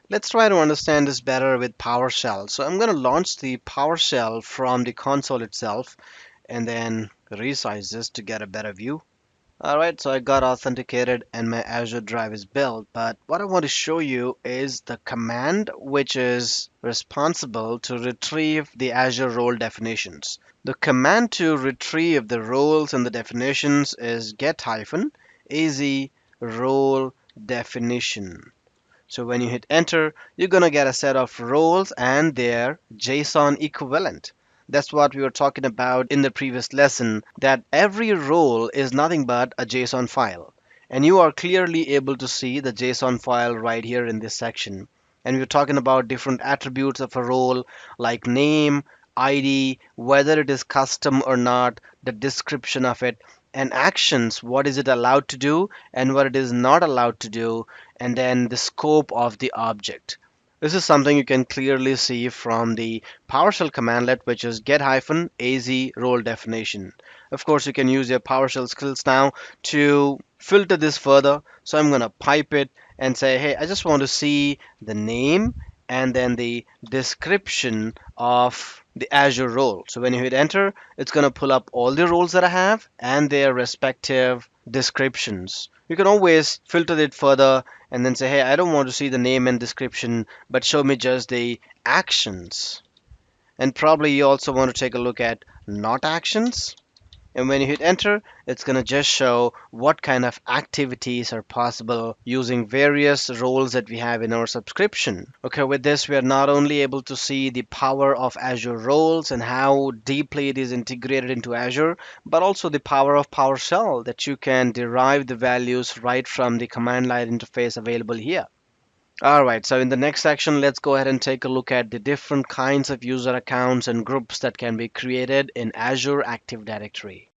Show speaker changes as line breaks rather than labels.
Let's try to understand this better with PowerShell. So I'm going to launch the PowerShell from the console itself and then resize this to get a better view. Alright, so I got authenticated and my Azure drive is built, but what I want to show you is the command which is responsible to retrieve the Azure role definitions. The command to retrieve the roles and the definitions is get-az role definition. So when you hit enter, you're going to get a set of roles and their JSON equivalent. That's what we were talking about in the previous lesson, that every role is nothing but a JSON file. And you are clearly able to see the JSON file right here in this section. And we're talking about different attributes of a role like name, ID, whether it is custom or not, the description of it, and actions, what is it allowed to do and what it is not allowed to do, and then the scope of the object. This is something you can clearly see from the PowerShell commandlet, which is get-az role definition. Of course, you can use your PowerShell skills now to filter this further. So I'm going to pipe it and say, hey, I just want to see the name and then the description of the Azure role. So when you hit enter, it's going to pull up all the roles that I have and their respective descriptions. You can always filter it further and then say, hey, I don't want to see the name and description, but show me just the actions. And probably you also want to take a look at not actions. And when you hit enter, it's going to just show what kind of activities are possible using various roles that we have in our subscription. Okay, with this, we are not only able to see the power of Azure roles and how deeply it is integrated into Azure, but also the power of PowerShell that you can derive the values right from the command line interface available here. Alright, so in the next section, let's go ahead and take a look at the different kinds of user accounts and groups that can be created in Azure Active Directory.